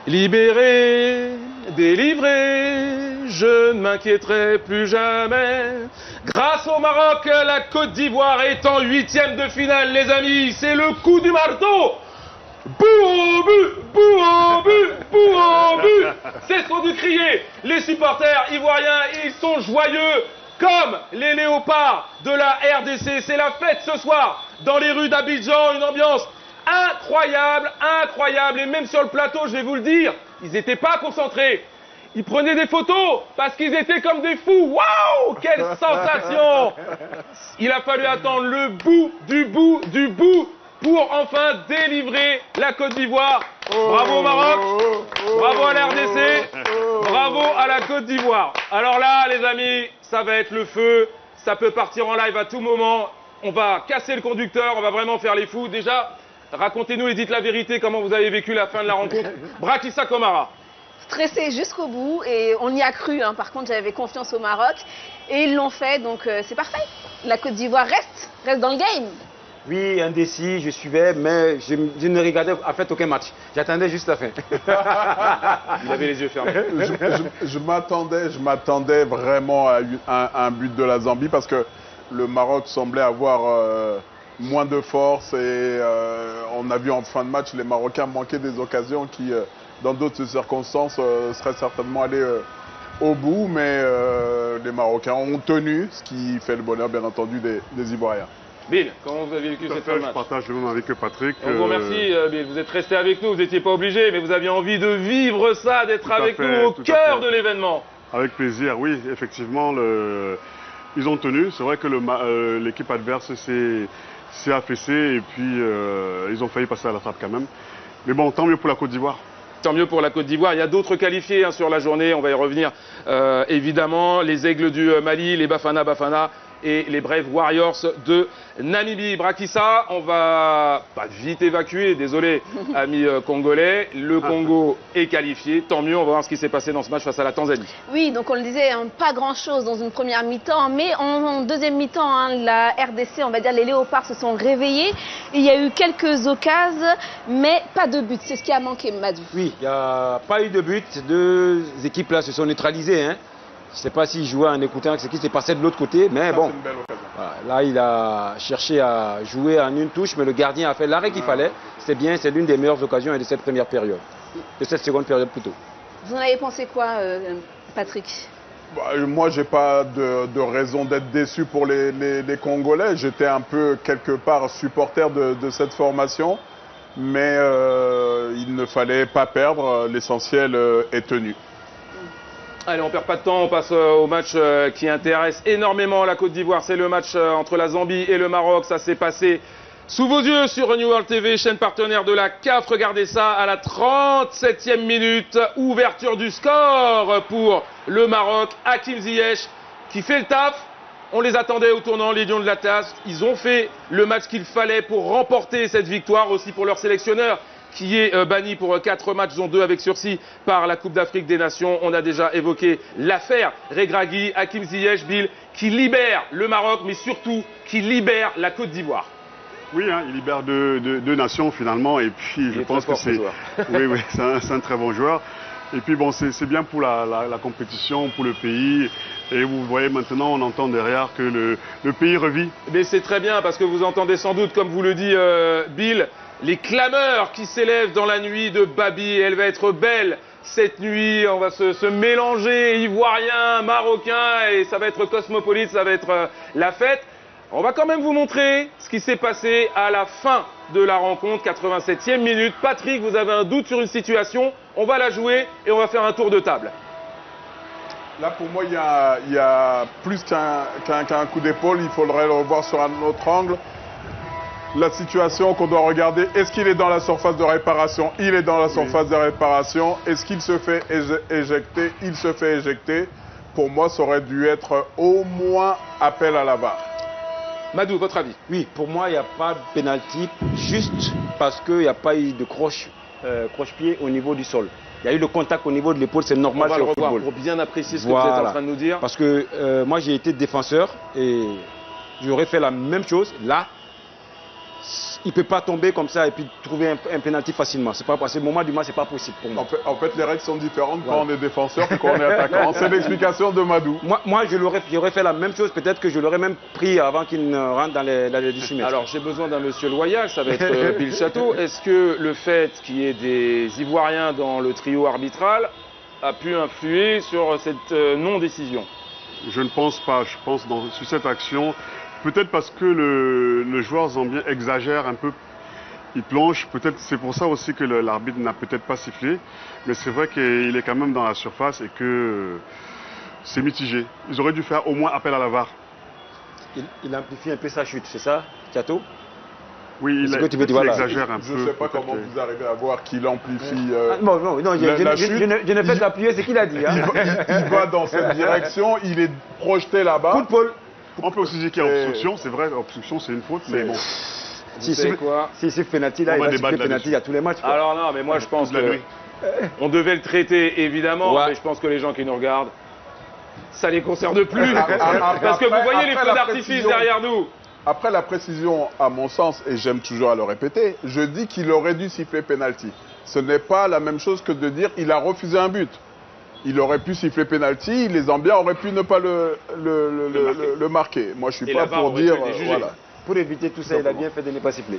Libéré, délivré, je ne m'inquiéterai plus jamais. Grâce au Maroc, la Côte d'Ivoire est en 8e de finale, les amis. C'est le coup du marteau. Bouh au but, bouh au but, bouh au but. C'est ce qu'ont dû crier les supporters ivoiriens. Ils sont joyeux comme les léopards de la RDC. C'est la fête ce soir dans les rues d'Abidjan. Une ambiance incroyable, incroyable. Et même sur le plateau, je vais vous le dire, ils n'étaient pas concentrés. Ils prenaient des photos parce qu'ils étaient comme des fous. Waouh, quelle sensation! Il a fallu attendre le bout du bout du bout pour enfin délivrer la Côte d'Ivoire. Bravo au Maroc, bravo à la RDC, bravo à la Côte d'Ivoire. Alors là, les amis, ça va être le feu. Ça peut partir en live à tout moment. On va casser le conducteur, on va vraiment faire les fous. Déjà, racontez-nous et dites la vérité, comment vous avez vécu la fin de la rencontre. Brakissa Komara. Stressé jusqu'au bout et on y a cru. Hein. Par contre, j'avais confiance au Maroc et ils l'ont fait, donc c'est parfait. La Côte d'Ivoire reste dans le game. Oui, indécis, je suivais, mais je ne regardais en fait aucun match. J'attendais juste la fin. Il avait les yeux fermés. Je m'attendais vraiment à un but de la Zambie parce que le Maroc semblait avoir moins de force et on a vu en fin de match les Marocains manquer des occasions qui, dans d'autres circonstances, seraient certainement allés au bout, mais les Marocains ont tenu, ce qui fait le bonheur bien entendu des Ivoiriens. Bill, comment vous avez vécu cette fin de match? Je partage le même avis que Patrick. On vous remercie, Bill. Vous êtes resté avec nous, vous n'étiez pas obligé, mais vous aviez envie de vivre ça, d'être avec nous au cœur de l'événement. Avec plaisir, oui, effectivement, ils ont tenu. C'est vrai que l'équipe adverse s'est affaissée et puis ils ont failli passer à la trappe quand même. Mais bon, tant mieux pour la Côte d'Ivoire. Tant mieux pour la Côte d'Ivoire. Il y a d'autres qualifiés sur la journée, on va y revenir évidemment. Les Aigles du Mali, les Bafana Bafana et les Brave Warriors de Namibie. Brakissa, on va pas vite évacuer, désolé amis congolais. Le Congo est qualifié, tant mieux, on va voir ce qui s'est passé dans ce match face à la Tanzanie. Oui, donc on le disait, hein, pas grand-chose dans une première mi-temps, mais en deuxième mi-temps, hein, la RDC, on va dire les Léopards se sont réveillés. Il y a eu quelques occasions, mais pas de but, c'est ce qui a manqué, Madou. Oui, il n'y a pas eu de but, deux équipes là se sont neutralisées. Hein. Je ne sais pas s'il jouait en écoutant ce qui s'est passé de l'autre côté, mais bon. Voilà, là, il a cherché à jouer en une touche, mais le gardien a fait l'arrêt qu'il fallait. C'est bien, c'est l'une des meilleures occasions de cette première période, de cette seconde période plutôt. Vous en avez pensé quoi, Patrick? Moi, je n'ai pas de raison d'être déçu pour les Congolais. J'étais un peu, quelque part, supporter de cette formation, mais il ne fallait pas perdre. L'essentiel est tenu. Allez, on perd pas de temps, on passe au match qui intéresse énormément la Côte d'Ivoire. C'est le match entre la Zambie et le Maroc. Ça s'est passé sous vos yeux sur New World TV, chaîne partenaire de la CAF. Regardez ça à la 37e minute. Ouverture du score pour le Maroc. Hakim Ziyech qui fait le taf. On les attendait au tournant, les Lions de l'Atlas. Ils ont fait le match qu'il fallait pour remporter cette victoire, aussi pour leur sélectionneur, qui est banni pour 4 matchs, dont 2 avec sursis par la Coupe d'Afrique des Nations. On a déjà évoqué l'affaire Regragui, Hakim Ziyech, Bill, qui libère le Maroc, mais surtout qui libère la Côte d'Ivoire. Oui, hein, il libère deux nations finalement, et puis je pense que c'est oui, c'est un très bon joueur. Et puis bon, c'est bien pour la compétition, pour le pays. Et vous voyez maintenant, on entend derrière que le pays revit. Mais c'est très bien, parce que vous entendez sans doute, comme vous le dit Bill, les clameurs qui s'élèvent dans la nuit de Babi. Elle va être belle cette nuit. On va se mélanger, ivoiriens, marocains, et ça va être cosmopolite, ça va être la fête. On va quand même vous montrer ce qui s'est passé à la fin de la rencontre, 87e minute. Patrick, vous avez un doute sur une situation, on va la jouer et on va faire un tour de table. Là, pour moi, il y a plus qu'un coup d'épaule. Il faudrait le revoir sur un autre angle. La situation qu'on doit regarder, est-ce qu'il est dans la surface de réparation? Il est dans la surface de réparation. Est-ce qu'il se fait éjecter? Il se fait éjecter. Pour moi, ça aurait dû être au moins appel à la VAR. Madou, votre avis? Oui, pour moi, il n'y a pas de pénalty, juste parce qu'il n'y a pas eu de croche-pied au niveau du sol. Il y a eu le contact au niveau de l'épaule, c'est normal. On va le revoir pour bien apprécier ce que vous êtes en train de nous dire. Parce que moi, j'ai été défenseur et j'aurais fait la même chose. Là, il peut pas tomber comme ça et puis trouver un pénalty facilement. C'est pas parce que le moment du match, c'est pas possible pour moi. En fait, les règles sont différentes quand on est défenseur que quand on est attaquant. C'est l'explication de Madou. Moi j'aurais fait la même chose. Peut-être que je l'aurais même pris avant qu'il ne rentre dans les 18 mètres. Alors, j'ai besoin d'un monsieur loyal, ça va être Bill Château. Est-ce que le fait qu'il y ait des Ivoiriens dans le trio arbitral a pu influer sur cette non-décision? Je ne pense pas. Je pense sur cette action, peut-être parce que le joueur zambien exagère un peu, il plonge. Peut-être c'est pour ça aussi que l'arbitre n'a peut-être pas sifflé. Mais c'est vrai qu'il est quand même dans la surface et que c'est mitigé. Ils auraient dû faire au moins appel à la VAR. Il amplifie un peu sa chute, c'est ça, Château? Oui, il exagère un peu. Je ne sais pas comment vous arrivez à voir qu'il amplifie non, la chute. Je ne fais qu'appuyer ce qu'il a dit. Hein. Il va dans cette direction, il est projeté là-bas. Coup de pôle. On peut aussi dire qu'il y a obstruction, c'est vrai, obstruction c'est une faute, mais bon. Si c'est penalty, là, il va siffler penalty à tous les matchs. Quoi. Alors non, mais moi je pense qu'on devait le traiter évidemment, mais je pense que les gens qui nous regardent, ça les concerne plus. Parce que vous voyez les feux d'artifice derrière nous. Après la précision, à mon sens, et j'aime toujours à le répéter, je dis qu'il aurait dû siffler penalty. Ce n'est pas la même chose que de dire qu'il a refusé un but. Il aurait pu siffler penalty, les Zambiens auraient pu ne pas le marquer. Moi, je ne suis pas pour dire... voilà. Pour éviter tout ça, il a bien fait de ne pas siffler.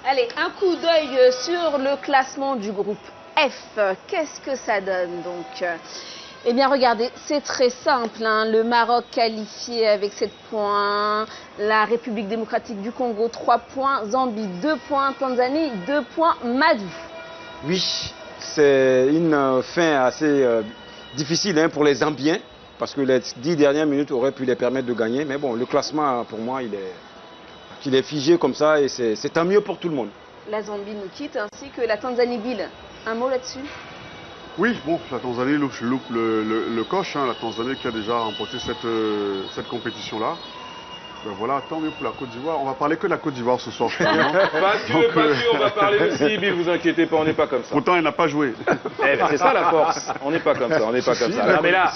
Allez, un coup d'œil sur le classement du groupe F. Qu'est-ce que ça donne donc? Eh bien, regardez, c'est très simple. Hein. Le Maroc qualifié avec 7 points, la République démocratique du Congo 3 points, Zambie 2 points, Tanzanie 2 points, Madou. Oui, c'est une fin assez difficile hein, pour les Zambiens, parce que les 10 dernières minutes auraient pu les permettre de gagner. Mais bon, le classement, pour moi, il est figé comme ça et c'est tant mieux pour tout le monde. La Zambie nous quitte, ainsi que la Tanzanie. Bill, un mot là-dessus? Oui, bon, la Tanzanie loupe le coche, hein, la Tanzanie qui a déjà remporté cette compétition-là. Ben voilà, tant mieux pour la Côte d'Ivoire. On va parler que de la Côte d'Ivoire ce soir, finalement. Pas sûr, on va parler aussi, Bill, vous inquiétez pas, on n'est pas comme ça. Pourtant, il n'a pas joué. C'est ça la force, on n'est pas comme ça, on n'est pas comme ça. Non, mais là,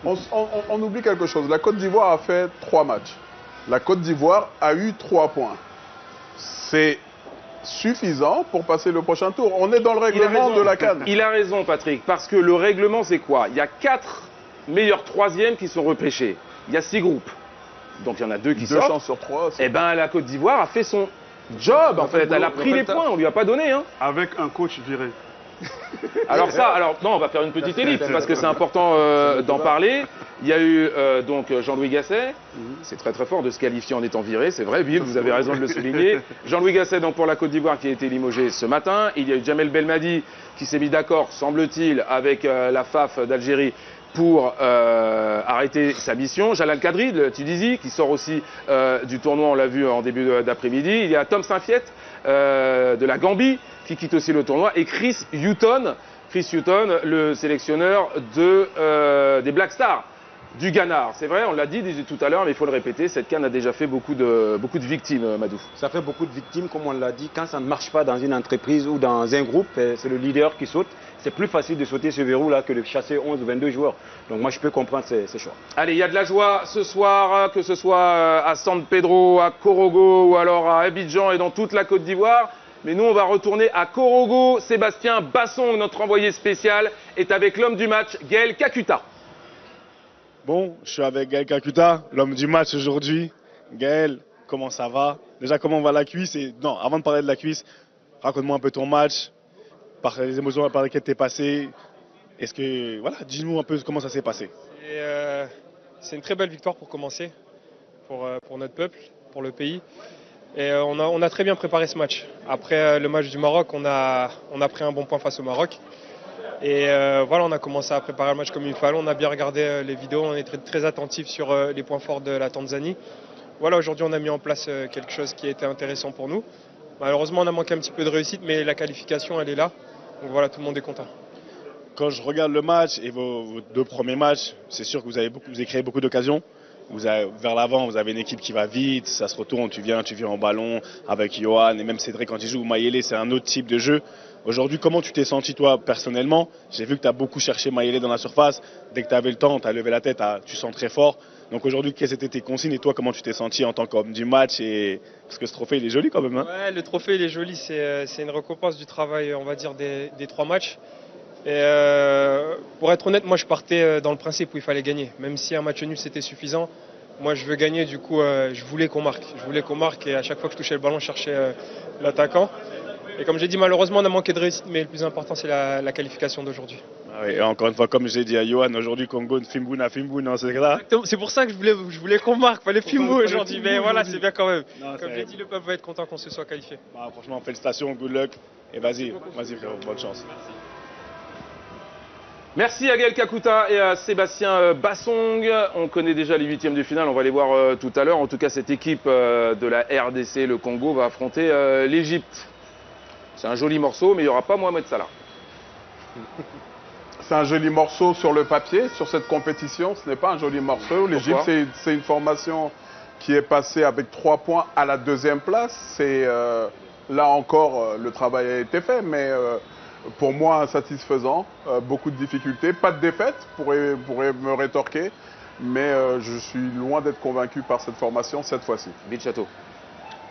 on oublie quelque chose. La Côte d'Ivoire a fait 3 matchs. La Côte d'Ivoire a eu 3 points. C'est suffisant pour passer le prochain tour. On est dans le règlement de la CAN. Il a raison, Patrick, parce que le règlement, c'est quoi? Il y a 4 meilleurs troisièmes qui sont repêchés. Il y a 6 groupes. Donc il y en a 2 qui sortent. 2 chances sur 3. Eh bien, la Côte d'Ivoire a fait son job, en fait. Elle a pris les points, on ne lui a pas donné. Hein. Avec un coach viré. Alors non, on va faire une petite ellipse, parce que c'est important d'en parler. Il y a eu donc Jean-Louis Gasset. C'est très très fort de se qualifier en étant viré, c'est vrai, Bill, vous avez raison de le souligner. Jean-Louis Gasset donc pour la Côte d'Ivoire qui a été limogé ce matin. Il y a eu Jamel Belmadi qui s'est mis d'accord, semble-t-il, avec la FAF d'Algérie pour arrêter sa mission. Jalal Kadri de Tunisie qui sort aussi du tournoi, on l'a vu en début d'après-midi. Il y a Tom Saint-Fiet de la Gambie qui quitte aussi le tournoi et Chris Hutton, le sélectionneur des Black Stars du Ghana. C'est vrai, on l'a dit tout à l'heure, mais il faut le répéter, cette CAN a déjà fait beaucoup de victimes, Madou. Ça fait beaucoup de victimes, comme on l'a dit. Quand ça ne marche pas dans une entreprise ou dans un groupe, c'est le leader qui saute. C'est plus facile de sauter ce verrou-là que de chasser 11 ou 22 joueurs. Donc moi, je peux comprendre ces choix. Allez, il y a de la joie ce soir, que ce soit à San Pedro, à Korogo ou alors à Abidjan et dans toute la Côte d'Ivoire. Mais nous, on va retourner à Korogo. Sébastien Bassong, notre envoyé spécial, est avec l'homme du match, Gaël Kakuta. Bon, je suis avec Gaël Kakuta, l'homme du match aujourd'hui. Gaël, comment ça va? Déjà, comment va la cuisse? Non, avant de parler de la cuisse, raconte-moi un peu ton match, par les émotions par lesquelles tu es passé. Voilà, dis-nous un peu comment ça s'est passé. C'est une très belle victoire pour commencer, pour notre peuple, pour le pays. Et on a très bien préparé ce match. Après le match du Maroc, on a pris un bon point face au Maroc. Et voilà, on a commencé à préparer le match comme il fallait. On a bien regardé les vidéos, on est très attentif sur les points forts de la Tanzanie. Voilà, aujourd'hui, on a mis en place quelque chose qui a été intéressant pour nous. Malheureusement, on a manqué un petit peu de réussite, mais la qualification, elle est là. Donc voilà, tout le monde est content. Quand je regarde le match et vos 2 premiers matchs, c'est sûr que vous avez créé beaucoup d'occasions. Vers l'avant, vous avez une équipe qui va vite, ça se retourne, tu viens en ballon avec Johan et même Cédric quand il joue, Mayele, c'est un autre type de jeu. Aujourd'hui, comment tu t'es senti toi personnellement? J'ai vu que tu as beaucoup cherché Mayele dans la surface. Dès que tu avais le temps, tu as levé la tête, tu sens très fort. Donc aujourd'hui, quelles étaient tes consignes et toi, comment tu t'es senti en tant qu'homme du match parce que ce trophée, il est joli quand même. Hein. Ouais, le trophée, il est joli. C'est une récompense du travail, on va dire, des 3 matchs. Et pour être honnête, moi, je partais dans le principe où il fallait gagner. Même si un match nul, c'était suffisant. Moi, je veux gagner. Du coup, je voulais qu'on marque. Et à chaque fois que je touchais le ballon, je cherchais l'attaquant. Et comme j'ai dit, malheureusement, on a manqué de réussite. Mais le plus important, c'est la qualification d'aujourd'hui. Ah oui, et encore une fois, comme j'ai dit à Johan, aujourd'hui, Congo, Fimbuna, c'est ça. C'est pour ça que je voulais qu'on marque. Fallait Fimbu aujourd'hui. Mais voilà, c'est bien quand même. Non, comme j'ai dit, le peuple va être content qu'on se soit qualifié. Bah, franchement, félicitations, good luck. Et vas-y frérot, bonne chance. Merci à Gaël Kakuta et à Sébastien Bassong. On connaît déjà les 8e de finale, on va les voir tout à l'heure. En tout cas, cette équipe de la RDC, le Congo, va affronter l'Égypte. C'est un joli morceau, mais il n'y aura pas Mohamed Salah. C'est un joli morceau sur le papier, sur cette compétition. Ce n'est pas un joli morceau. L'Égypte, c'est une formation qui est passée avec 3 points à la 2e place. Là encore, le travail a été fait, mais pour moi, insatisfaisant. Beaucoup de difficultés. Pas de défaite, pourrait me rétorquer. Mais je suis loin d'être convaincu par cette formation cette fois-ci. Bill Château.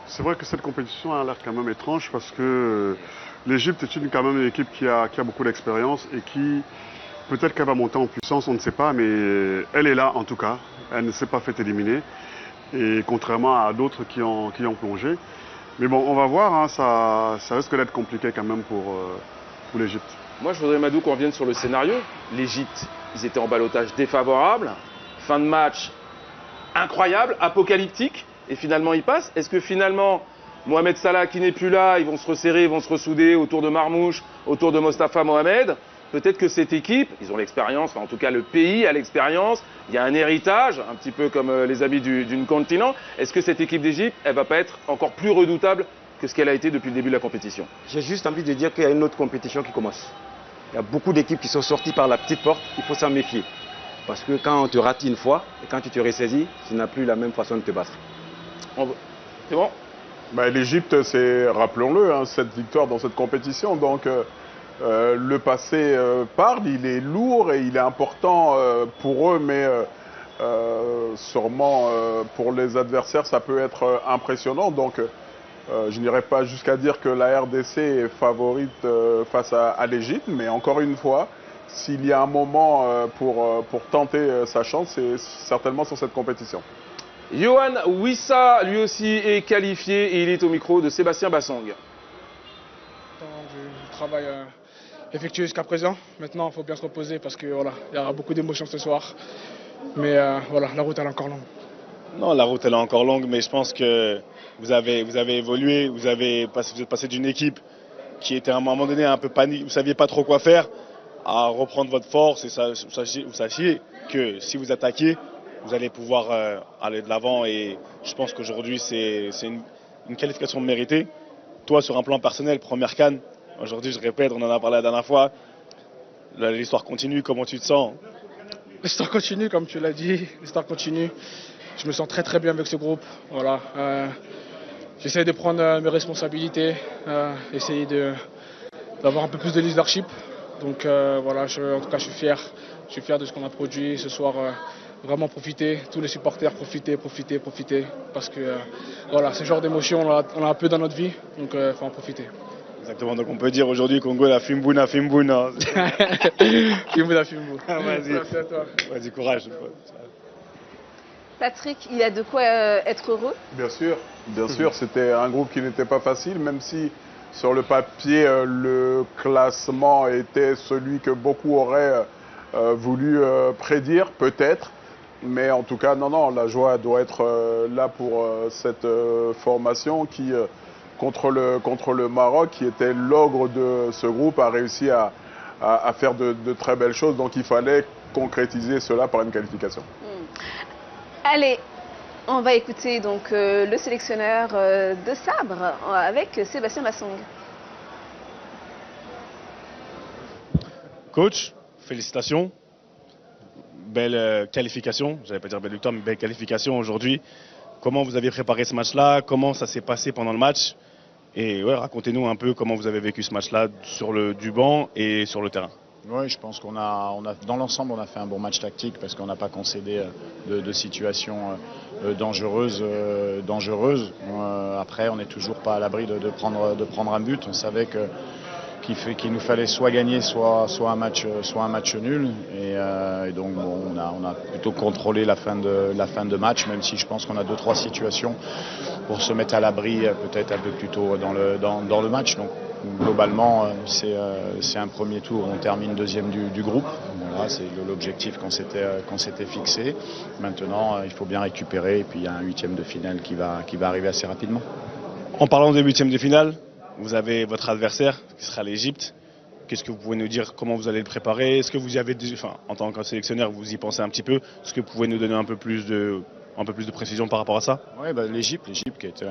C'est vrai que cette compétition a l'air quand même étrange parce que l'Égypte est quand même une équipe qui a beaucoup d'expérience et qui, peut-être qu'elle va monter en puissance, on ne sait pas, mais elle est là en tout cas. Elle ne s'est pas fait éliminer, et contrairement à d'autres qui ont plongé. Mais bon, on va voir, hein, ça risque d'être compliqué quand même pour l'Égypte. Moi, je voudrais, Madou, qu'on revienne sur le scénario. L'Égypte, ils étaient en ballottage défavorable. Fin de match incroyable, apocalyptique. Et finalement, ils passent. Est-ce que finalement, Mohamed Salah, qui n'est plus là, ils vont se resserrer, ils vont se ressouder autour de Marmouche, autour de Mostafa Mohamed? Peut-être que cette équipe, ils ont l'expérience, enfin en tout cas le pays a l'expérience, il y a un héritage, un petit peu comme les amis d'une continent. Est-ce que cette équipe d'Égypte, elle va pas être encore plus redoutable que ce qu'elle a été depuis le début de la compétition? J'ai juste envie de dire qu'il y a une autre compétition qui commence. Il y a beaucoup d'équipes qui sont sorties par la petite porte, il faut s'en méfier. Parce que quand on te rate une fois, et quand tu te ressaisis, tu n'as plus la même façon de te battre. C'est bon? L'Égypte, c'est, rappelons-le, hein, 7 victoires dans cette compétition. Donc le passé parle, il est lourd et il est important pour eux, mais sûrement pour les adversaires, ça peut être impressionnant. Donc je n'irai pas jusqu'à dire que la RDC est favorite face à l'Égypte, mais encore une fois, s'il y a un moment pour tenter sa chance, c'est certainement sur cette compétition. Yohan Wissa, lui aussi, est qualifié et il est au micro de Sébastien Bassong. Du travail effectué jusqu'à présent. Maintenant, il faut bien se reposer parce que voilà, il y aura beaucoup d'émotions ce soir. Mais voilà, la route elle est encore longue. Non, la route elle est encore longue, mais je pense que vous avez évolué, vous êtes passé d'une équipe qui était à un moment donné un peu panique, vous ne saviez pas trop quoi faire, à reprendre votre force et vous sachiez que si vous attaquiez, vous allez pouvoir aller de l'avant, et je pense qu'aujourd'hui c'est une qualification méritée. Toi, sur un plan personnel, première CAN, aujourd'hui je répète, on en a parlé la dernière fois, l'histoire continue, comment tu te sens? L'histoire continue, comme tu l'as dit, l'histoire continue. Je me sens très très bien avec ce groupe. Voilà, j'essaie de prendre mes responsabilités, essayer d'avoir un peu plus de leadership. Donc voilà, en tout cas je suis fier de ce qu'on a produit ce soir. Vraiment profiter, tous les supporters profiter, parce que voilà, ce genre d'émotion on a un peu dans notre vie, donc il faut en profiter. Exactement, donc on peut dire aujourd'hui Congo la Fimbuna. Fimbuna. Vas-y. Merci à toi. Vas-y, courage. Patrick, il y a de quoi être heureux? Bien sûr, c'était un groupe qui n'était pas facile, même si sur le papier le classement était celui que beaucoup auraient voulu prédire, peut-être. Mais en tout cas, non, la joie doit être là pour cette formation qui, contre le Maroc, qui était l'ogre de ce groupe, a réussi à faire de très belles choses. Donc il fallait concrétiser cela par une qualification. Allez, on va écouter donc le sélectionneur de sabre avec Sébastien Bassong. Coach, félicitations. Belle qualification, j'allais pas dire belle victoire, mais belle qualification aujourd'hui. Comment vous avez préparé ce match-là? Comment ça s'est passé pendant le match? Et ouais, racontez-nous un peu comment vous avez vécu ce match-là sur du banc et sur le terrain. Oui, je pense qu'on a, dans l'ensemble, on a fait un bon match tactique parce qu'on n'a pas concédé de situations dangereuses. Après, on n'est toujours pas à l'abri de prendre un but. On savait qu'il nous fallait soit gagner, soit un match nul. Et donc, bon, on a plutôt contrôlé la fin de match, même si je pense qu'on a 2-3 situations pour se mettre à l'abri peut-être un peu plus tôt dans le match. Donc, globalement, c'est un premier tour, on termine deuxième du groupe. Voilà, c'est l'objectif qu'on s'était fixé. Maintenant, il faut bien récupérer et puis il y a un huitième de finale qui va arriver assez rapidement. En parlant des huitièmes de finale, vous avez votre adversaire qui sera l'Égypte. Qu'est-ce que vous pouvez nous dire? Comment vous allez le préparer? Est-ce que vous y avez, en tant que sélectionneur, vous y pensez un petit peu? Est-ce que vous pouvez nous donner un peu plus de précision par rapport à ça? Oui, l'Égypte qui est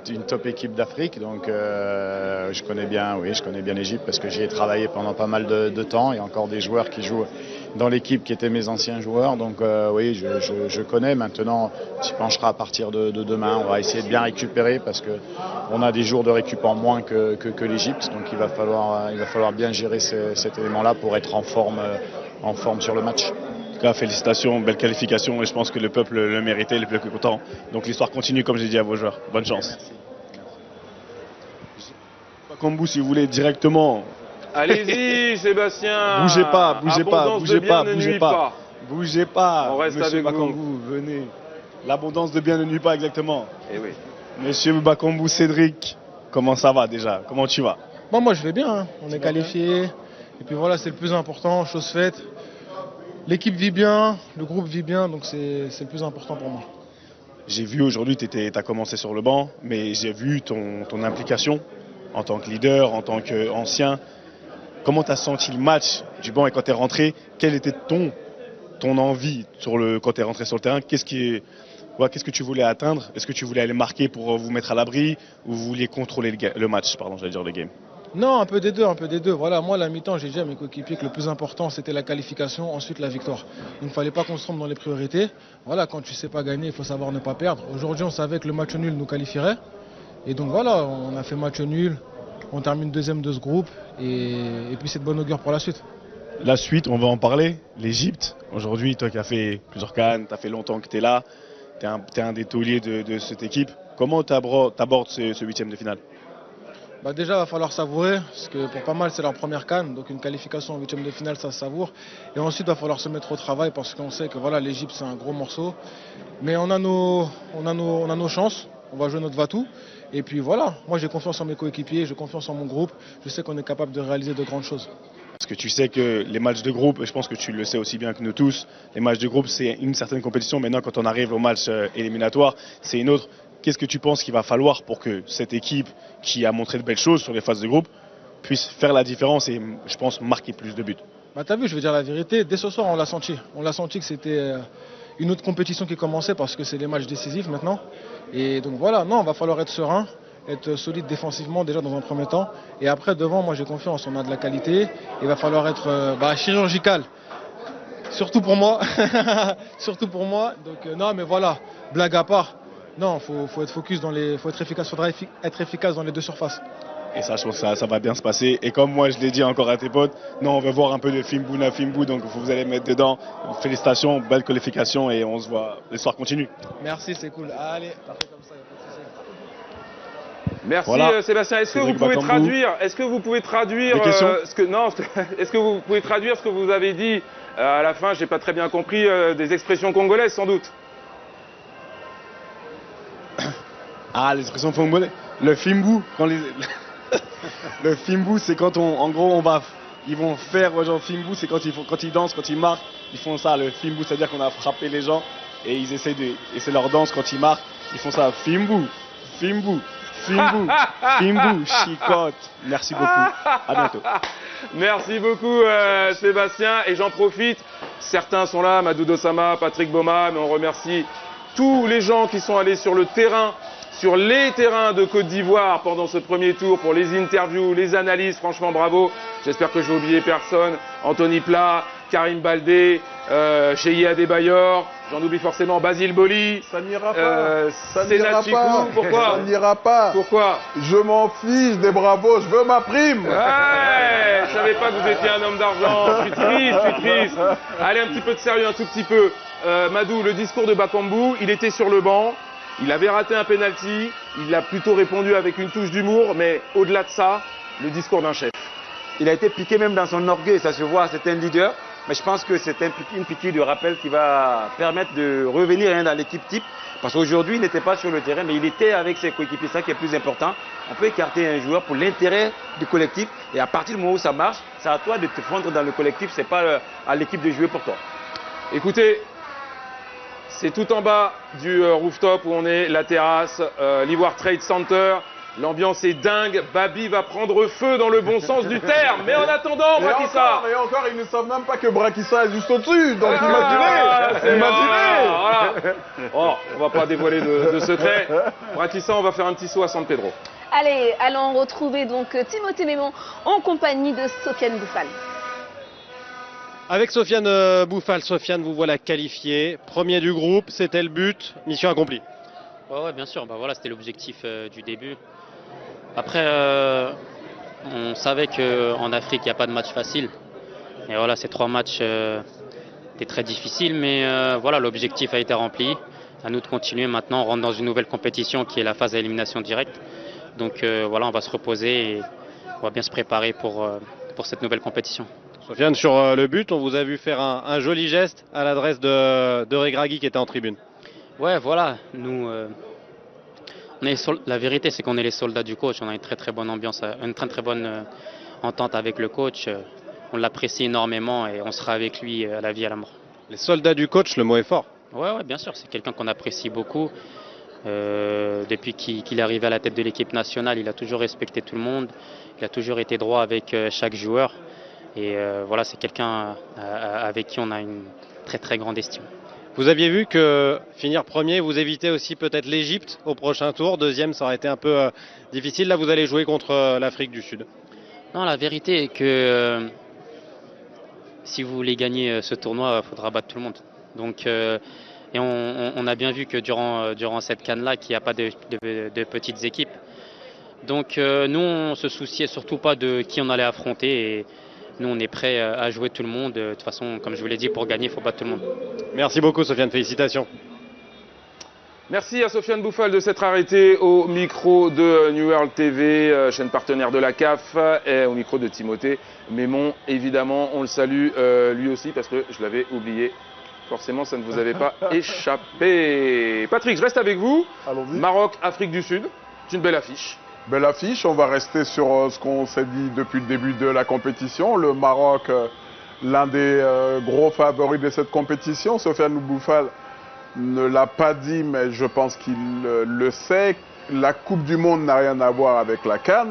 une top équipe d'Afrique, donc je connais bien l'Égypte parce que j'y ai travaillé pendant pas mal de temps. Il y a encore des joueurs qui jouent dans l'équipe qui étaient mes anciens joueurs, donc oui, je connais. Maintenant, on s'y penchera à partir de demain. On va essayer de bien récupérer parce que on a des jours de récup en moins que l'Égypte, donc il va falloir bien gérer cet élément-là pour être en forme sur le match. En tout cas, félicitations, belle qualification et je pense que le peuple le méritait, le plus content. Donc l'histoire continue comme j'ai dit à vos joueurs. Bonne chance. Bakambu, si vous voulez directement. Allez-y Sébastien. Bougez pas. On reste Monsieur avec Bakambu, vous. venez. L'abondance de bien ne nuit pas exactement. Eh oui. Monsieur Bakambu, Cédric, comment ça va déjà? Comment tu vas? Bon, moi je vais bien, hein. On est qualifié. Et puis voilà, c'est le plus important, chose faite. L'équipe vit bien, le groupe vit bien, donc c'est le plus important pour moi. J'ai vu aujourd'hui, tu as commencé sur le banc, mais j'ai vu ton implication en tant que leader, en tant qu'ancien. Comment tu as senti le match du banc et quand tu es rentré? Quelle était ton envie quand tu es rentré sur le terrain? Qu'est-ce que tu voulais atteindre? Est-ce que tu voulais aller marquer pour vous mettre à l'abri ou vous vouliez contrôler le match, le game? Non, un peu des deux. Voilà, moi, la mi-temps, j'ai dit à mes coéquipiers que le plus important, c'était la qualification, ensuite la victoire. Il ne fallait pas qu'on se trompe dans les priorités. Voilà, quand tu ne sais pas gagner, il faut savoir ne pas perdre. Aujourd'hui, on savait que le match nul nous qualifierait. Et donc voilà, on a fait match nul. On termine deuxième de ce groupe. Et puis, c'est de bonne augure pour la suite. La suite, on va en parler. L'Égypte, aujourd'hui, toi qui as fait plusieurs CAN, tu as fait longtemps que tu es là. Tu es un des tauliers de cette équipe. Comment tu abordes ce huitième de finale? Déjà, il va falloir savourer, parce que pour pas mal, c'est leur première CAN, donc une qualification en huitième de finale, ça se savoure. Et ensuite, il va falloir se mettre au travail, parce qu'on sait que voilà, l'Égypte, c'est un gros morceau. Mais on a nos chances, on va jouer notre va-tout. Et puis voilà, moi j'ai confiance en mes coéquipiers, j'ai confiance en mon groupe, je sais qu'on est capable de réaliser de grandes choses. Parce que tu sais que les matchs de groupe, et je pense que tu le sais aussi bien que nous tous, les matchs de groupe, c'est une certaine compétition. Maintenant, quand on arrive au match éliminatoire, c'est une autre. Qu'est-ce que tu penses qu'il va falloir pour que cette équipe, qui a montré de belles choses sur les phases de groupe, puisse faire la différence et, je pense, marquer plus de buts? T'as vu, je vais dire la vérité, dès ce soir, on l'a senti. On l'a senti que c'était une autre compétition qui commençait parce que c'est les matchs décisifs maintenant. Et donc voilà, non, il va falloir être serein, être solide défensivement déjà dans un premier temps. Et après, devant, moi j'ai confiance, on a de la qualité. Il va falloir être chirurgical. Surtout pour moi. Surtout pour moi. Donc non, mais voilà, blague à part. Non, faut être focus faut être efficace, faudra être efficace dans les deux surfaces. Et ça, je pense que ça va bien se passer. Et comme moi, je l'ai dit encore à tes potes, non, on veut voir un peu de Fimbu na Fimbu, donc vous allez mettre dedans. Félicitations, belle qualification et on se voit. L'histoire continue. Merci, c'est cool. Allez, parfait comme ça, y a pas de souci. Merci voilà. Sébastien. Est-ce que vous pouvez traduire est-ce que vous pouvez traduire ce que vous avez dit à la fin? J'ai pas très bien compris, des expressions congolaises sans doute. Ah, les expressions congolaises. Le Fimbu, le Fimbu, c'est quand ils vont faire genre Fimbu, c'est quand ils dansent, quand ils marquent, ils font ça. Le Fimbu, c'est-à-dire qu'on a frappé les gens et ils essaient et c'est leur danse quand ils marquent, ils font ça. Fimbu, Fimbu, Fimbu, Fimbu, chicote. Merci beaucoup. À bientôt. Merci beaucoup Sébastien. Et j'en profite, certains sont là, Madou Dosama, Patrick Boma, mais on remercie tous les gens qui sont allés sur le terrain, sur les terrains de Côte d'Ivoire pendant ce premier tour pour les interviews, les analyses. Franchement, bravo. J'espère que je n'ai oublié personne. Anthony Plat, Karim Baldé, Cheyi Adebayor. J'en oublie forcément Basile Boli. Ça n'ira pas. Ça n'ira Chikou. pas. Pourquoi? Ça n'ira pas. Pourquoi? Je m'en fiche des bravos. Je veux ma prime. Ouais. je savais pas que vous étiez un homme d'argent. Je suis triste. Allez, un petit peu de sérieux, un tout petit peu. Madou, le discours de Bakambu, il était sur le banc, il avait raté un penalty, il a plutôt répondu avec une touche d'humour, mais au-delà de ça, le discours d'un chef. Il a été piqué même dans son orgueil, ça se voit, c'est un leader. Mais je pense que c'est une piqûre de rappel qui va permettre de revenir dans l'équipe type. Parce qu'aujourd'hui, il n'était pas sur le terrain, mais il était avec ses coéquipiers. C'est ça qui est plus important. On peut écarter un joueur pour l'intérêt du collectif. Et à partir du moment où ça marche, c'est à toi de te fondre dans le collectif. Ce n'est pas à l'équipe de jouer pour toi. Écoutez, c'est tout en bas du rooftop où on est, la terrasse, l'Ivoire Trade Center. L'ambiance est dingue. Babi va prendre feu dans le bon sens du terme. Mais en attendant, Brakissa. Et encore, ils ne savent même pas que Brakissa est juste au-dessus. Donc imaginez. Voilà. Oh, on va pas dévoiler de secret. Brakissa, on va faire un petit saut à San Pedro. Allez, allons retrouver donc Timothée Mémon en compagnie de Sofiane Bouffal. Avec Sofiane Bouffal, Sofiane, vous voilà qualifié. Premier du groupe, c'était le but, mission accomplie. Ouais, bien sûr, voilà, c'était l'objectif du début. Après, on savait qu'en Afrique, il n'y a pas de match facile. Et voilà, ces 3 matchs étaient très difficiles, mais voilà, l'objectif a été rempli. À nous de continuer maintenant, on rentre dans une nouvelle compétition qui est la phase à élimination directe. Donc voilà, on va se reposer et on va bien se préparer pour cette nouvelle compétition. Sofiane, sur le but, on vous a vu faire un joli geste à l'adresse de Regragui qui était en tribune. Ouais, voilà, nous, la vérité c'est qu'on est les soldats du coach, on a une très très bonne ambiance, une très très bonne entente avec le coach, on l'apprécie énormément et on sera avec lui à la vie et à la mort. Les soldats du coach, le mot est fort. Ouais, bien sûr, c'est quelqu'un qu'on apprécie beaucoup. Depuis qu'il est arrivé à la tête de l'équipe nationale, il a toujours respecté tout le monde, il a toujours été droit avec chaque joueur et voilà, c'est quelqu'un avec qui on a une très très grande estime. Vous aviez vu que finir premier, vous évitez aussi peut-être l'Égypte au prochain tour. Deuxième, ça aurait été un peu difficile. Là, vous allez jouer contre l'Afrique du Sud. Non, la vérité est que si vous voulez gagner ce tournoi, il faudra battre tout le monde. Donc, et on a bien vu que durant cette CAN-là, qu'il n'y a pas de petites équipes. Donc nous, on ne se souciait surtout pas de qui on allait affronter. Et nous, on est prêt à jouer tout le monde. De toute façon, comme je vous l'ai dit, pour gagner, il faut battre tout le monde. Merci beaucoup, Sofiane. Félicitations. Merci à Sofiane Bouffal de s'être arrêté au micro de New World TV, chaîne partenaire de la CAF, et au micro de Timothée Mémon. Évidemment, on le salue lui aussi parce que je l'avais oublié. Forcément, ça ne vous avait pas échappé. Patrick, je reste avec vous. Maroc, Afrique du Sud. C'est une belle affiche. Belle affiche, on va rester sur ce qu'on s'est dit depuis le début de la compétition. Le Maroc, l'un des gros favoris de cette compétition. Sofiane Bouffal ne l'a pas dit, mais je pense qu'il le sait. La Coupe du Monde n'a rien à voir avec la CAN,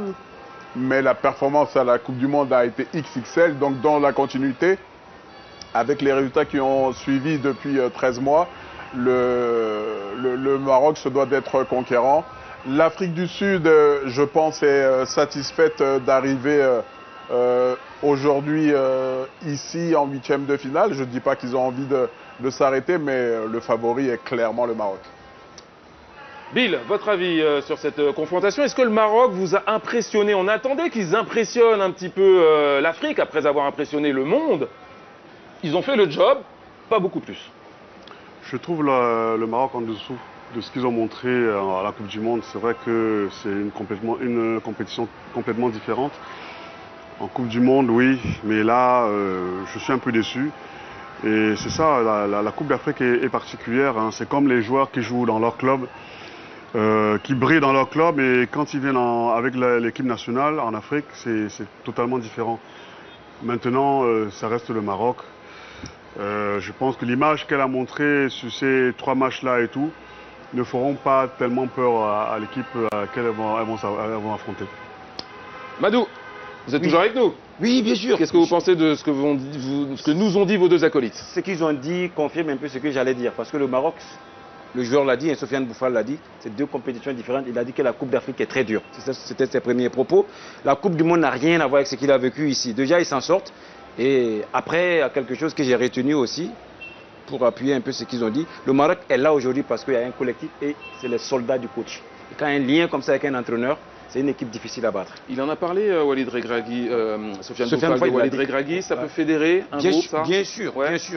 mais la performance à la Coupe du Monde a été XXL, donc dans la continuité, avec les résultats qui ont suivi depuis 13 mois, le Maroc se doit d'être conquérant. L'Afrique du Sud, je pense, est satisfaite d'arriver aujourd'hui ici en 8e de finale. Je ne dis pas qu'ils ont envie de s'arrêter, mais le favori est clairement le Maroc. Bill, votre avis sur cette confrontation? Est-ce que le Maroc vous a impressionné? On attendait qu'ils impressionnent un petit peu l'Afrique après avoir impressionné le monde. Ils ont fait le job, pas beaucoup plus. Je trouve le Maroc en dessous de ce qu'ils ont montré à la Coupe du Monde. C'est vrai que c'est une compétition complètement différente. En Coupe du Monde, oui, mais là, je suis un peu déçu. Et c'est ça, la Coupe d'Afrique est particulière. Hein. C'est comme les joueurs qui jouent dans leur club, qui brillent dans leur club, et quand ils viennent avec l'équipe nationale en Afrique, c'est totalement différent. Maintenant, ça reste le Maroc. Je pense que l'image qu'elle a montrée sur ces 3 matchs-là et tout, ne feront pas tellement peur à l'équipe à laquelle elles vont affronter. Madou, vous êtes toujours avec nous? Oui, bien sûr. Qu'est-ce que vous pensez de ce que nous ont dit vos deux acolytes? Ce qu'ils ont dit confirme un peu ce que j'allais dire. Parce que le Maroc, le joueur l'a dit, et Sofiane Bouffal l'a dit, c'est 2 compétitions différentes. Il a dit que la Coupe d'Afrique est très dure. C'était ses premiers propos. La Coupe du Monde n'a rien à voir avec ce qu'il a vécu ici. Déjà, ils s'en sortent. Et après, il y a quelque chose que j'ai retenu aussi, pour appuyer un peu ce qu'ils ont dit. Le Maroc est là aujourd'hui parce qu'il y a un collectif et c'est les soldats du coach. Et quand il y a un lien comme ça avec un entraîneur, c'est une équipe difficile à battre. Il en a parlé, Walid Regragui, Sofiane Sofiane Boufal, de Boufal, Walid Regragui, ça peut fédérer un groupe, ça? Bien sûr,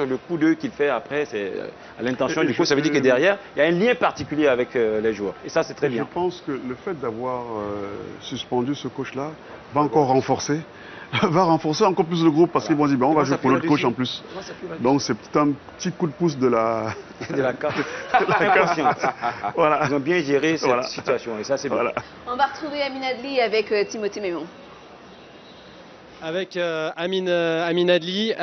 le coup d'œil qu'il fait après, c'est à l'intention du coup, ça veut dire que derrière, il y a un lien particulier avec les joueurs. Et ça, c'est très bien. Je pense que le fait d'avoir suspendu ce coach-là va encore renforcer. Va renforcer encore plus le groupe parce qu'ils vont dire on va jouer pour l'autre coach en plus. Donc c'est un petit coup de pouce de la conscience. Voilà. Ils ont bien géré cette situation et ça c'est bien. On va retrouver Amin Adli avec Timothée Mémon. Avec Amin Adli,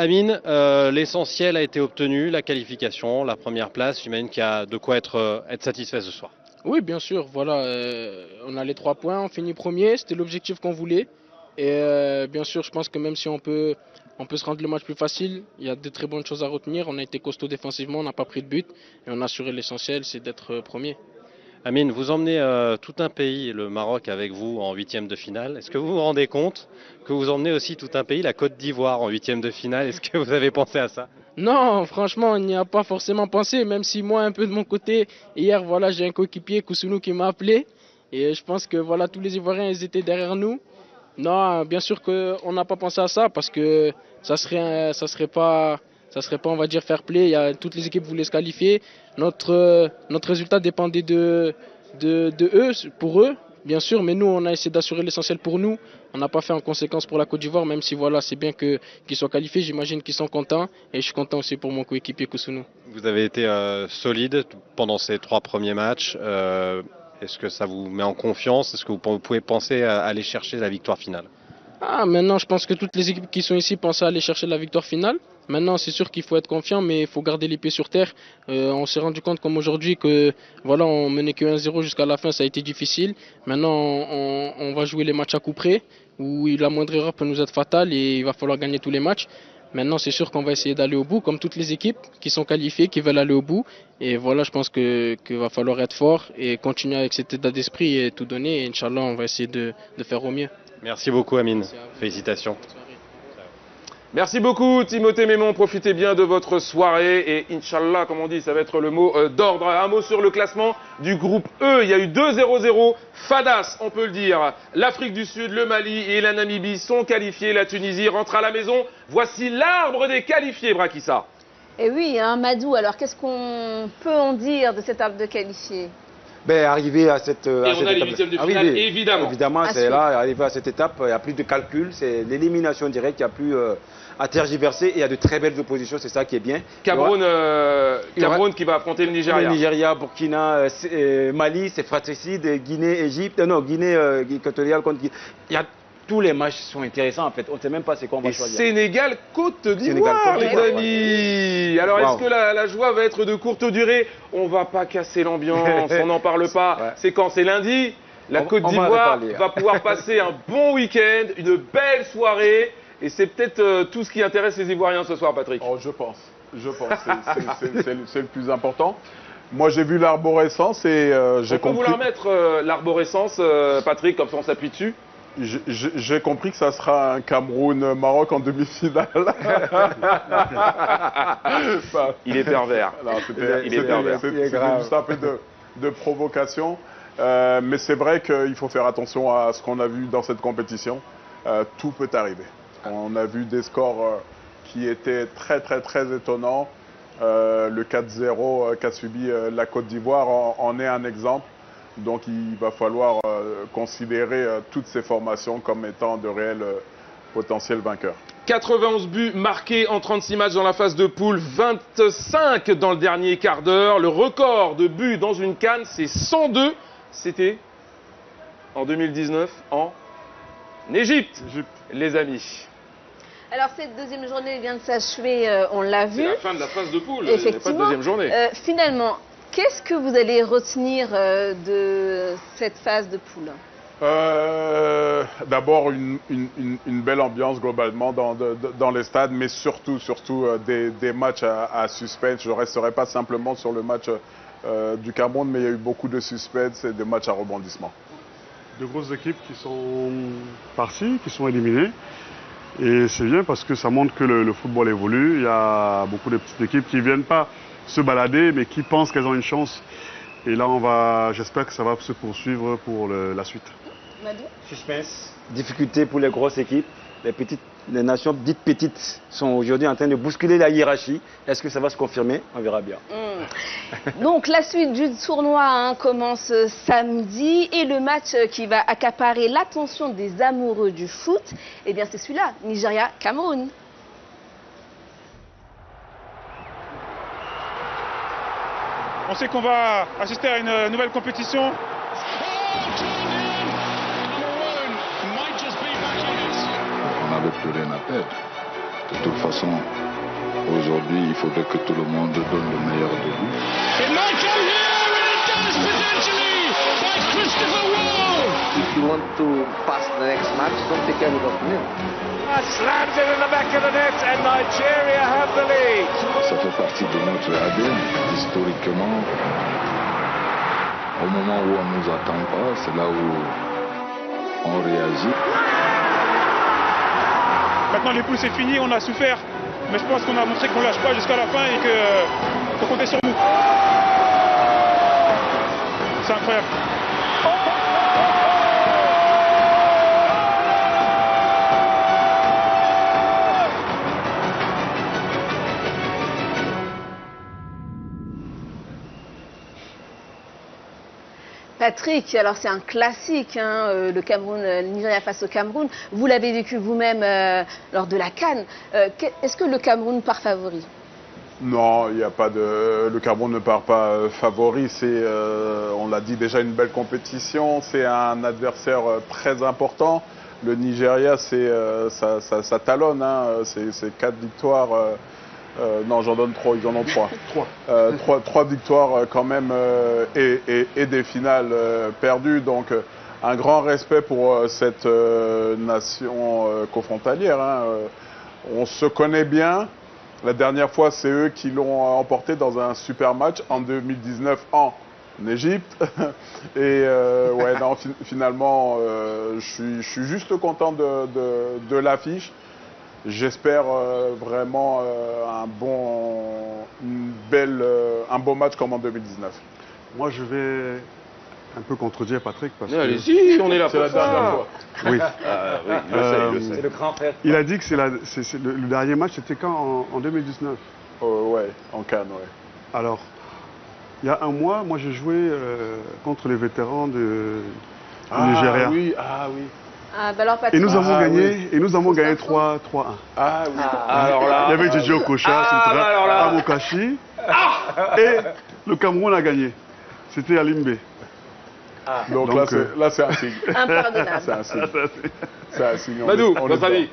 l'essentiel a été obtenu, la qualification, la première place. J'imagine qu'il y a de quoi être satisfait ce soir. Oui, bien sûr. Voilà, on a les 3 points, on finit premier. C'était l'objectif qu'on voulait. Et bien sûr, je pense que même si on peut se rendre le match plus facile, il y a de très bonnes choses à retenir. On a été costaud défensivement, on n'a pas pris de but et on a assuré l'essentiel, c'est d'être premier. Amin, vous emmenez tout un pays, le Maroc, avec vous en 8e de finale. Est-ce que vous vous rendez compte que vous emmenez aussi tout un pays, la Côte d'Ivoire, en 8e de finale? Est-ce que vous avez pensé à ça? Non, franchement, on n'y a pas forcément pensé, même si moi, un peu de mon côté, hier, voilà, j'ai un coéquipier, Koussounou, qui m'a appelé. Et je pense que voilà, tous les Ivoiriens, ils étaient derrière nous. Non, bien sûr qu'on n'a pas pensé à ça parce que ça serait pas, on va dire, fair play. Toutes les équipes voulaient se qualifier. Notre résultat dépendait de eux, pour eux, bien sûr. Mais nous, on a essayé d'assurer l'essentiel pour nous. On n'a pas fait en conséquence pour la Côte d'Ivoire, même si voilà, c'est bien qu'ils soient qualifiés. J'imagine qu'ils sont contents. Et je suis content aussi pour mon coéquipier Koussounou. Vous avez été solide pendant ces 3 premiers matchs. Est-ce que ça vous met en confiance? Est-ce que vous pouvez penser à aller chercher la victoire finale? Maintenant, je pense que toutes les équipes qui sont ici pensent à aller chercher la victoire finale. Maintenant, c'est sûr qu'il faut être confiant, mais il faut garder les pieds sur terre. On s'est rendu compte, comme aujourd'hui, que voilà, on menait que 1-0 jusqu'à la fin, ça a été difficile. Maintenant, on va jouer les matchs à coup près, où la moindre erreur peut nous être fatale et il va falloir gagner tous les matchs. Maintenant, c'est sûr qu'on va essayer d'aller au bout, comme toutes les équipes qui sont qualifiées, qui veulent aller au bout. Et voilà, je pense qu'il va falloir être fort et continuer avec cet état d'esprit et tout donner. Et Inch'Allah, on va essayer de faire au mieux. Merci beaucoup, Amin. Félicitations. Merci beaucoup Timothée Mémon, profitez bien de votre soirée et Inch'Allah, comme on dit, ça va être le mot d'ordre. Un mot sur le classement du groupe E, il y a eu 2-0-0, Fadas, on peut le dire. L'Afrique du Sud, le Mali et la Namibie sont qualifiés, la Tunisie rentre à la maison. Voici l'arbre des qualifiés, Brakissa. Et oui, hein, Madou, alors qu'est-ce qu'on peut en dire de cet arbre de qualifiés? Arrivé à cette étape. On a les 8e de finale, évidemment. Évidemment, c'est là, arrivé à cette étape, il n'y a plus de calcul, c'est l'élimination directe, il n'y a plus à tergiverser et il y a de très belles oppositions, c'est ça qui est bien. Cameroun qui va affronter le Nigeria. Le Nigeria, Burkina, Mali, c'est fratricide, Guinée, Égypte, Guinée équatoriale contre Guinée. Tous les matchs sont intéressants en fait, on ne sait même pas c'est quoi on va choisir. Sénégal, Côte d'Ivoire, les amis. Alors est-ce que la joie va être de courte durée? On ne va pas casser l'ambiance, on n'en parle pas. Ouais. C'est quand? C'est lundi. La Côte d'Ivoire va pouvoir passer un bon week-end, une belle soirée. Et c'est peut-être tout ce qui intéresse les Ivoiriens ce soir, Patrick. Oh, je pense. C'est le plus important. Moi, j'ai vu l'arborescence et j'ai compris... On peut vous la remettre, l'arborescence, Patrick, comme ça on s'appuie dessus. J'ai compris que ça sera un Cameroun-Maroc en demi-finale. Il est pervers. C'était juste un peu de provocation. Mais c'est vrai qu'il faut faire attention à ce qu'on a vu dans cette compétition. Tout peut arriver. On a vu des scores qui étaient très étonnants. Le 4-0 qu'a subi la Côte d'Ivoire en est un exemple. Donc il va falloir considérer toutes ces formations comme étant de réels potentiels vainqueurs. 91 buts marqués en 36 matchs dans la phase de poule, 25 dans le dernier quart d'heure. Le record de buts dans une CAN, c'est 102. C'était en 2019 en Égypte, les amis. Alors cette deuxième journée vient de s'achever, on l'a vu. C'est la fin de la phase de poule, effectivement. Il n'y a pas de deuxième journée. Finalement, qu'est-ce que vous allez retenir de cette phase de poule? D'abord une belle ambiance globalement dans les stades, mais surtout des matchs à suspense. Je ne resterai pas simplement sur le match du Cameroun, mais il y a eu beaucoup de suspense et de matchs à rebondissement. De grosses équipes qui sont parties, qui sont éliminées. Et c'est bien parce que ça montre que le football évolue. Il y a beaucoup de petites équipes qui ne viennent pas se balader, mais qui pensent qu'elles ont une chance. Et là, j'espère que ça va se poursuivre pour la suite. Madou? Suspense, difficulté pour les grosses équipes. Les nations dites petites sont aujourd'hui en train de bousculer la hiérarchie. Est-ce que ça va se confirmer? On verra bien. Donc la suite du tournoi commence samedi et le match qui va accaparer l'attention des amoureux du foot, eh bien c'est celui-là, Nigeria-Cameroun. On sait qu'on va assister à une nouvelle compétition. On n'avait plus rien à perdre. De toute façon, aujourd'hui, il faudrait que tout le monde donne le meilleur de lui. If you want to pass the next match, don't take care of nil. Slams it in the back of the net and Nigeria have the lead. Ça fait partie de notre ADN. Historiquement, au moment où on ne nous attend pas, c'est là où on réagit. Maintenant les poules c'est fini, on a souffert, mais je pense qu'on a montré qu'on ne lâche pas jusqu'à la fin et qu'il faut compter sur nous. C'est incroyable. Patrick, alors c'est un classique, hein, le Cameroun, le Nigeria face au Cameroun. Vous l'avez vécu vous-même lors de la CAN. Est-ce que le Cameroun part favori? Non, il n'y a pas de. Le Cameroun ne part pas favori. C'est, on l'a dit déjà, une belle compétition. C'est un adversaire très important. Le Nigeria, ça talonne. Hein. C'est 4 victoires. Non, j'en donne 3, ils en ont 3. 3 victoires quand même et des finales perdues. Donc un grand respect pour cette nation cofrontalière. Hein. On se connaît bien. La dernière fois, c'est eux qui l'ont emporté dans un super match en 2019 en Égypte. Et ouais, non, finalement, je suis juste content de l'affiche. J'espère vraiment un bon match comme en 2019. Moi, je vais un peu contredire Patrick parce que... Allez-y, on est là pour la dernière fois. Oui. Oui, C'est le grand frère. Il a dit que le dernier match, c'était quand en 2019? Ouais, en Cannes, ouais. Alors, il y a un mois, moi j'ai joué contre les vétérans du Nigeria. Oui. Ah, bah alors, Patrick. Et nous avons gagné 3-1. Ah oui. Alors là, il y avait Djidji Okocha, Amokachi, et le Cameroun a gagné. C'était à Limbe. Donc là, c'est un signe. Impardonnable. C'est un signe. C'est un signe. Madou, votre avis?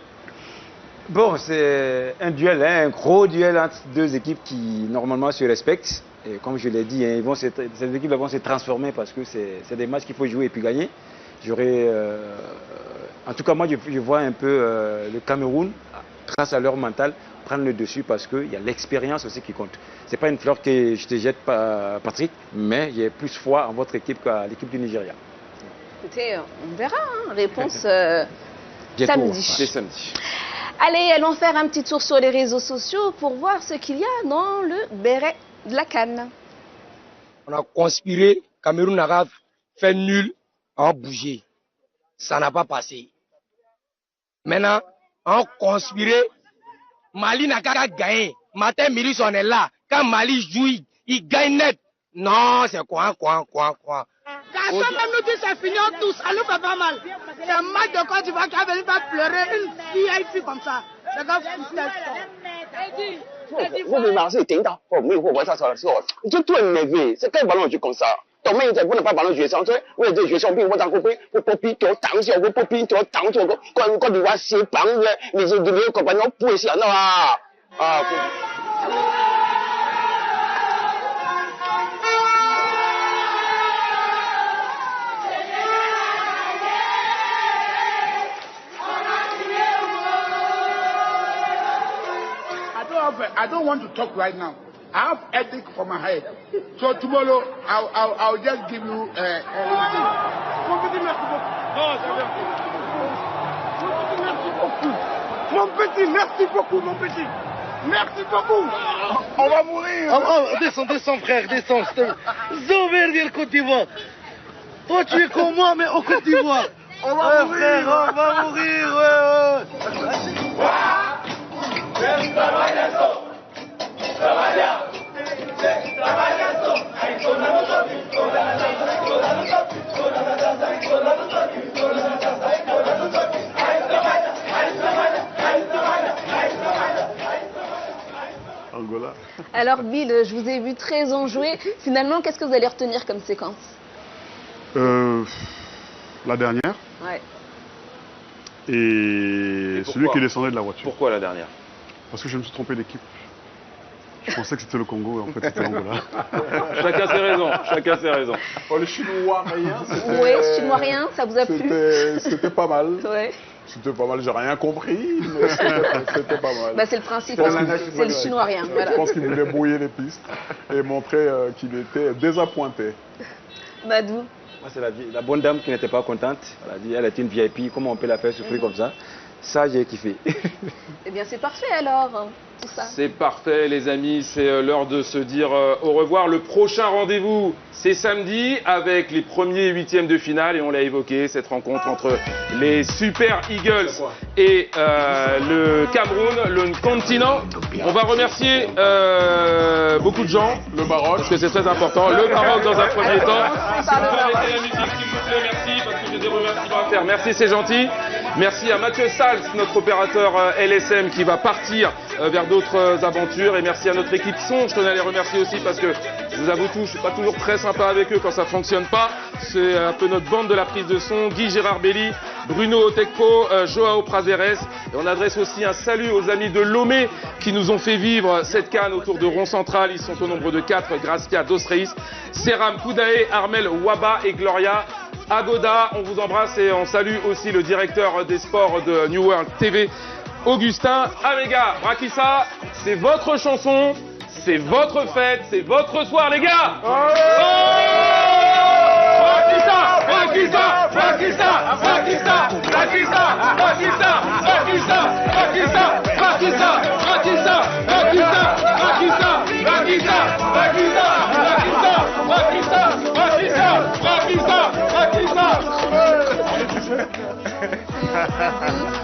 Bon, c'est un duel, hein, un gros duel entre deux équipes qui normalement se respectent. Et comme je l'ai dit, hein, ces équipes vont se transformer parce que c'est des matchs qu'il faut jouer et puis gagner. En tout cas, moi, je vois un peu le Cameroun, grâce à leur mental, prendre le dessus parce qu'il y a l'expérience aussi qui compte. Ce n'est pas une fleur que je te jette, Patrick, mais il y a plus foi en votre équipe qu'à l'équipe du Nigeria. Écoutez, on verra. Hein. Réponse Bientôt, samedi. Allez, allons faire un petit tour sur les réseaux sociaux pour voir ce qu'il y a dans le béret de la CAN. On a conspiré, Cameroun a fait nul, a bougé. Ça n'a pas passé. Maintenant, on a conspiré, Mali n'a qu'à gagner. Matin, midi, on est là. Quand Mali joue, il gagne net. Non, c'est quoi. Quand ça même nous dit c'est fini, tout ça nous fait pas mal. C'est un match de Côte d'Ivoire qui a venu faire pleurer une fille comme ça. C'est comme我被马是顶到，我没有货，我上场的时候，你就突然没位，这该把我就讲啥？懂没？在不能把我决胜，所以为了这决胜，并我当过杯，我不比叫挡下，我不比叫挡住个，关你话是绑嘅，你是你个朋友不会想到啊啊！ I don't want to talk right now. I have headache for my head. So tomorrow I'll just give you Mon petit, merci beaucoup, mon petit. Merci beaucoup. On va mourir. Descends, frère, descends. Zauber dire Côte d'Ivoire. Toi, tu es comme moi, mais au Côte d'Ivoire. On va mourir, on va mourir, Angola. Alors Bill, je vous ai vu très enjoué. Finalement, qu'est-ce que vous allez retenir comme séquence? La dernière. Ouais. Et celui qui descendait de la voiture. Pourquoi la dernière? Parce que je me suis trompé d'équipe. Je pensais que c'était le Congo et en fait c'était l'Angola. Chacun ses raisons, chacun ses raisons. Oh, le chinois rien. Oui, chinois rien, ça vous a plu? C'était pas mal. Ouais. C'était pas mal, j'ai rien compris, mais c'était pas mal. Bah, c'est le principe, c'est le chinois rien. Voilà. Je pense qu'il voulait brouiller les pistes et montrer qu'il était désappointé. Badou. C'est la bonne dame qui n'était pas contente. Elle a dit elle est une VIP, comment on peut la faire souffrir comme ça? Ça, j'ai kiffé. Eh bien, c'est parfait alors, tout ça. C'est parfait, les amis. C'est l'heure de se dire au revoir. Le prochain rendez-vous, c'est samedi avec les premiers huitièmes de finale. Et on l'a évoqué, cette rencontre entre les Super Eagles et le Cameroun, le continent. On va remercier beaucoup de gens. Le Maroc. Parce que c'est très important. Le Maroc dans un premier temps. Si vous pouvez arrêter la musique, s'il vous plaît, merci. Parce que j'ai des remerciements à faire. Merci, c'est gentil. Merci à Mathieu Sals, notre opérateur LSM qui va partir vers d'autres aventures. Et merci à notre équipe son. Je tenais à les remercier aussi parce que je vous avoue tout, je ne suis pas toujours très sympa avec eux quand ça ne fonctionne pas. C'est un peu notre bande de la prise de son. Guy Gérard Belli, Bruno Otecpo, Joao Prazeres. Et on adresse aussi un salut aux amis de Lomé qui nous ont fait vivre cette CAN autour de Rond Central. Ils sont au nombre de 4. Gracia Dosreis, Seram Koudae, Armel Waba et Gloria Agoda. On vous embrasse et on salue aussi le directeur des sports de New World TV, Augustin Amega. Brakissa, c'est votre chanson, c'est votre fête, c'est votre soir, les gars. Brakissa, Brakissa, Brakissa, Brakissa, Brakissa, Brakissa, Brakissa, Brakissa, Brakissa, Brakissa, Brakissa, Brakissa, Brakissa, Brakissa, Brakissa, Brakissa, Brakissa, Brakissa, Brakissa.